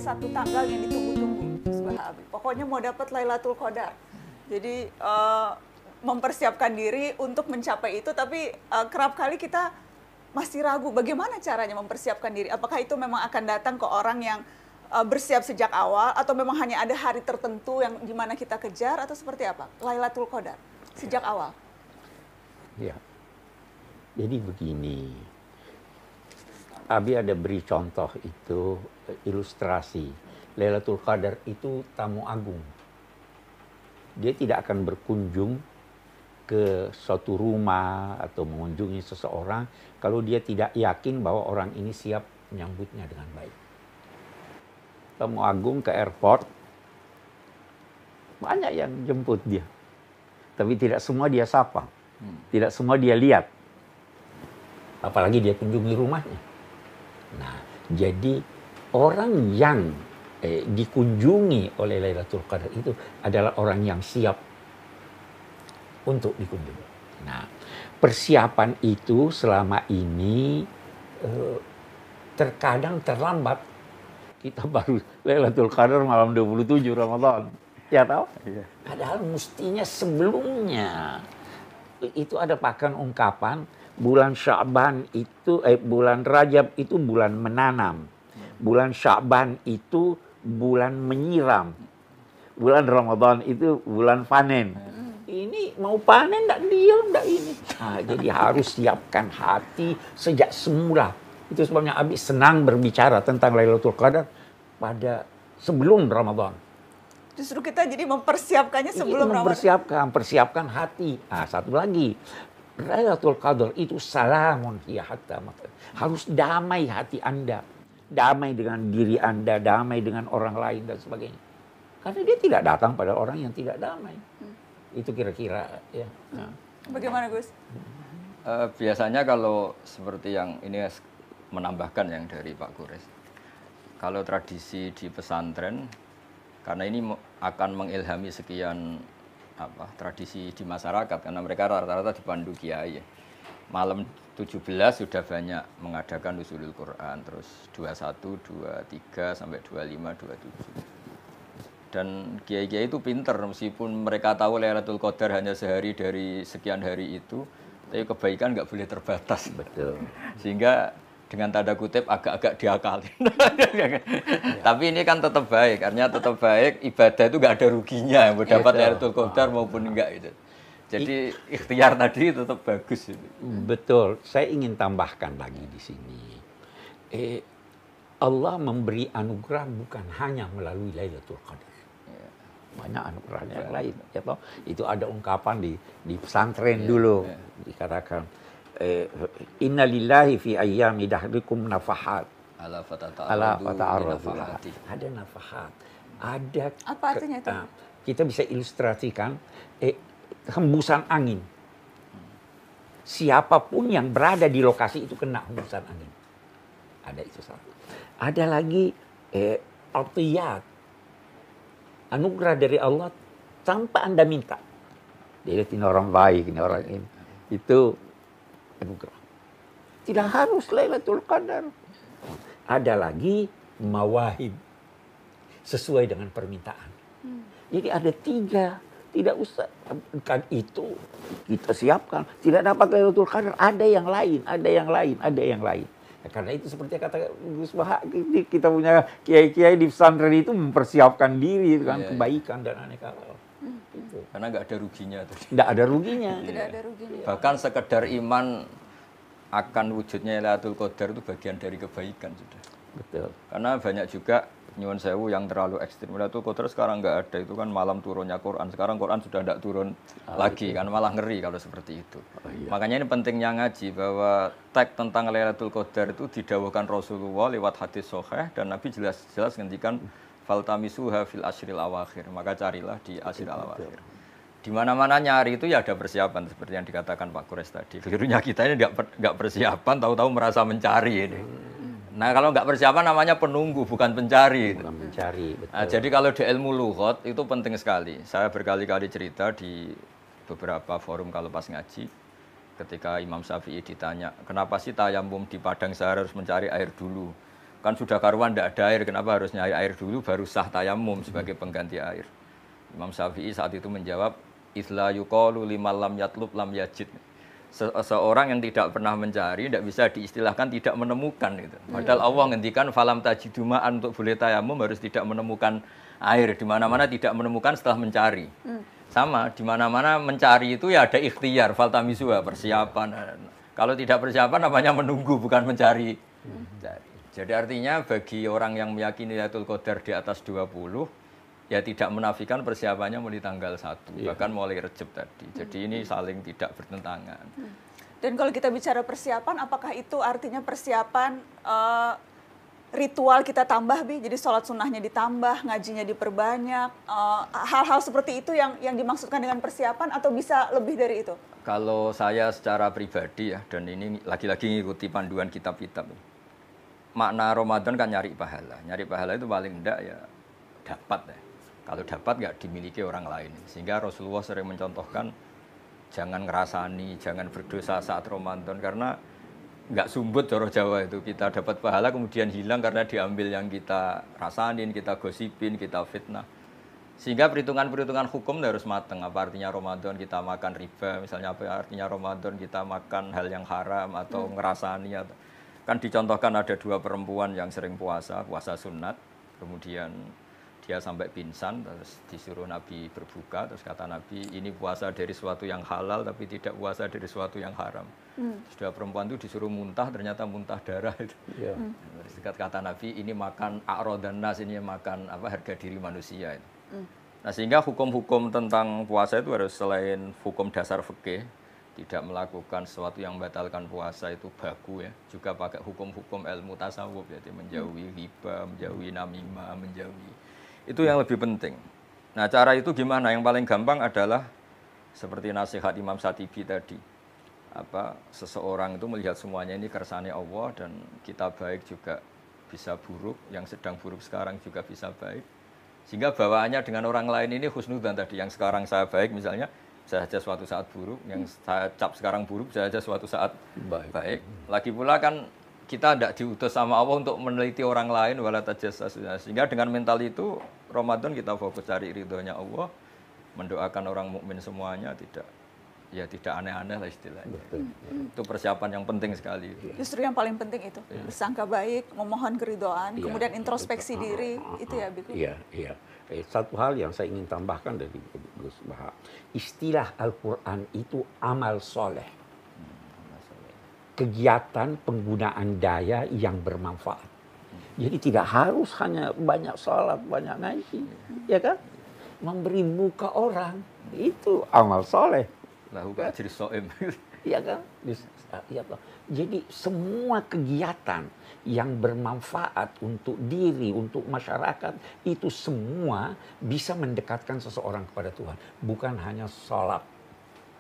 satu tanggal yang ditunggu-tunggu. Subhanallah. Pokoknya mau dapat Lailatul Qadar. Jadi mempersiapkan diri untuk mencapai itu, tapi kerap kali kita masih ragu bagaimana caranya mempersiapkan diri. Apakah itu memang akan datang ke orang yang bersiap sejak awal, atau memang hanya ada hari tertentu yang dimana kita kejar, atau seperti apa? Lailatul Qadar sejak awal. Ya, jadi begini. Abi ada beri contoh itu ilustrasi. Lailatul Qadar itu tamu agung. Dia tidak akan berkunjung ke suatu rumah atau mengunjungi seseorang kalau dia tidak yakin bahwa orang ini siap menyambutnya dengan baik. Tamu agung ke airport, banyak yang jemput dia. Tapi tidak semua dia sapa. Tidak semua dia lihat. Apalagi dia kunjungi rumahnya. Nah, jadi orang yang dikunjungi oleh Lailatul Qadar itu adalah orang yang siap untuk dikunjungi. Nah, persiapan itu selama ini terkadang terlambat. Kita baru Lailatul Qadar malam 27 Ramadan. Ya tahu? Iya. Padahal mestinya sebelumnya. Itu ada bahkan ungkapan bulan Sya'ban itu bulan Rajab itu bulan menanam. Bulan Sya'ban itu bulan menyiram. Bulan Ramadan itu bulan panen. Ini mau panen enggak diam enggak ini. Nah, jadi harus siapkan hati sejak semula. Itu sebabnya Abi senang berbicara tentang Lailatul Qadar pada sebelum Ramadan. Justru kita jadi mempersiapkannya sebelum Ramadan. Persiapkan hati. Nah, satu lagi. Lailatul Qadar itu salamun hiya hatta harus damai hati Anda. Damai dengan diri Anda, damai dengan orang lain dan sebagainya. Karena dia tidak datang pada orang yang tidak damai. Itu kira-kira ya. Nah. Bagaimana Gus? Biasanya kalau seperti yang ini menambahkan yang dari Pak Gores. Kalau tradisi di pesantren, karena ini akan mengilhami sekian tradisi di masyarakat, karena mereka rata-rata dipandu kiai. Malam 17 sudah banyak mengadakan nuzulul Quran, terus 21, 23 sampai 25, 27. Dan kiai-kiai itu pinter, meskipun mereka tahu Lailatul Qadar hanya sehari dari sekian hari itu, tapi kebaikan nggak boleh terbatas. Betul. Sehingga dengan tanda kutip agak-agak diakalin. Tapi ini kan tetap baik, artinya tetap baik, ibadah itu nggak ada ruginya, yang mendapat Lailatul Qadar maupun enggak itu. Jadi ikhtiar tadi tetap bagus. Betul. Saya ingin tambahkan lagi di sini. Allah memberi anugerah bukan hanya melalui Lailatul Qadar. Banyak anugerah yang lain. Ya, toh? Itu ada ungkapan di pesantren dulu. Dikatakan, Inna lillahi fi ayyami dahrikum nafahat. Ala fata'arradu. Ada nafahat. Ada. Apa artinya itu? Kita bisa ilustrasikan hembusan angin. Siapapun yang berada di lokasi itu kena hembusan angin. Ada itu satu. Ada lagi atiyat. Anugerah dari Allah tanpa Anda minta. Dia ini orang baik, ini orang ini. Itu anugerah. Tidak harus Lailatul Qadar. Ada lagi mawahib. Sesuai dengan permintaan. Jadi ada 3. Tidak usah. Kan itu kita siapkan. Tidak dapat Lailatul Qadar. Ada yang lain, ada yang lain, ada yang lain. Ya, karena itu seperti kata Gus Bahak, kita punya kiai-kiai di pesantren itu mempersiapkan diri kan kebaikan dan aneka hal. Gitu. Karena nggak ada ruginya. Tidak ada ruginya. Tidak ada ruginya. Bahkan sekedar iman akan wujudnya Lailatul Qadar itu bagian dari kebaikan sudah. Betul. Karena banyak juga nyuwun sewu yang terlalu ekstrim. Lailatul Qadar sekarang nggak ada, itu kan malam turunnya Quran. Sekarang Quran sudah tidak turun lagi, kan malah ngeri kalau seperti itu. Makanya ini pentingnya ngaji bahwa teks tentang Lailatul Qadar itu didawuhkan Rasulullah lewat hadis sahih, dan Nabi jelas-jelas ngendikan faltamisuha fil ashril awakhir. Maka carilah di ashril awakhir. Di mana-mana nyari itu ya ada persiapan seperti yang dikatakan Pak Gores tadi. Kelirunya kita ini nggak persiapan, tahu-tahu merasa mencari ini. Nah, kalau nggak persiapan namanya penunggu, bukan pencari. Bukan mencari, betul. Nah, jadi kalau di ilmu lughat itu penting sekali. Saya berkali-kali cerita di beberapa forum kalau pas ngaji, ketika Imam Syafi'i ditanya, kenapa sih tayamum di padang sahara harus mencari air dulu? Kan sudah karuan tidak ada air, kenapa harus nyari air dulu baru sah tayamum sebagai pengganti air? Imam Syafi'i saat itu menjawab, "Itsla yuqalu liman lam yatlub lam yajid." Seorang yang tidak pernah mencari tidak bisa diistilahkan tidak menemukan itu. Padahal Allah ngendikan falam tajidu ma'an, untuk boleh tayamum harus tidak menemukan air. Di mana-mana tidak menemukan setelah mencari. Sama, di mana-mana mencari itu ya ada ikhtiar, faltamisuha, persiapan. Kalau tidak persiapan namanya menunggu, bukan mencari. Jadi artinya bagi orang yang meyakini Lailatul Qadar di atas 20, ya tidak menafikan persiapannya mulai tanggal 1, bahkan mulai Rejab tadi. Jadi ini saling tidak bertentangan. Dan kalau kita bicara persiapan, apakah itu artinya persiapan ritual kita tambah, Bi? Jadi sholat sunnahnya ditambah, ngajinya diperbanyak, hal-hal seperti itu yang dimaksudkan dengan persiapan, atau bisa lebih dari itu? Kalau saya secara pribadi ya, dan ini lagi-lagi ngikuti panduan kitab-kitab. Makna Ramadan kan nyari pahala. Nyari pahala itu paling enggak ya dapat ya. Kalau dapat nggak dimiliki orang lain. Sehingga Rasulullah sering mencontohkan jangan ngerasani, jangan berdosa saat Ramadan. Karena nggak sumbut coro Jawa itu. Kita dapat pahala kemudian hilang karena diambil yang kita rasanin, kita gosipin, kita fitnah. Sehingga perhitungan-perhitungan hukum harus matang. Apa artinya Ramadan kita makan riba, misalnya apa artinya Ramadan kita makan hal yang haram atau ngerasani. Kan dicontohkan ada 2 perempuan yang sering puasa sunat. Kemudian dia sampai pingsan, terus disuruh Nabi berbuka, terus kata Nabi, ini puasa dari sesuatu yang halal, tapi tidak puasa dari sesuatu yang haram. Terus 2 perempuan itu disuruh muntah, ternyata muntah darah itu. Terus kata Nabi, ini makan a'rodan nas, ini makan harga diri manusia itu. Nah sehingga hukum-hukum tentang puasa itu harus selain hukum dasar fikih, tidak melakukan sesuatu yang membatalkan puasa itu baku ya, juga pakai hukum-hukum ilmu tasawuf, yaitu menjauhi riba, menjauhi namimah, menjauhi. Itu yang lebih penting. Nah cara itu gimana? Yang paling gampang adalah seperti nasihat Imam Shatibi tadi. Seseorang itu melihat semuanya ini kersane Allah, dan kita baik juga bisa buruk, yang sedang buruk sekarang juga bisa baik. Sehingga bawaannya dengan orang lain ini husnudzan tadi. Yang sekarang saya baik misalnya, bisa saja suatu saat buruk. Yang saya cap sekarang buruk, bisa saja suatu saat baik. Lagi pula kan kita tidak diutus sama Allah untuk meneliti orang lain, wala tajassasu. Sehingga dengan mental itu Ramadan kita fokus cari ridhonya Allah, mendoakan orang mukmin semuanya, tidak aneh-aneh lah istilahnya. Itu persiapan yang penting sekali. Justru yang paling penting itu bersangka baik, memohon keridhaan, kemudian introspeksi diri, itu ya, Biku. Iya. Satu hal yang saya ingin tambahkan dari Gus Baha, istilah Al-Quran itu amal soleh. Kegiatan penggunaan daya yang bermanfaat. Jadi tidak harus hanya banyak salat, banyak ngaji, ya kan? Memberi muka orang itu amal soleh. Lahu ajri shaim. Ya kan? Jadi semua kegiatan yang bermanfaat untuk diri, untuk masyarakat, itu semua bisa mendekatkan seseorang kepada Tuhan. Bukan hanya salat.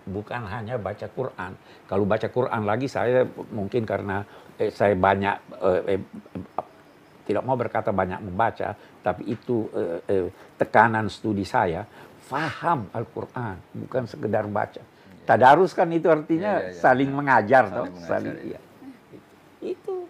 Bukan hanya baca Quran. Kalau baca Quran lagi saya mungkin karena saya banyak tidak mau berkata banyak membaca, tapi itu tekanan studi saya, faham Al-Quran, bukan sekedar baca. Tadarus kan itu artinya saling mengajar, saling. Itu.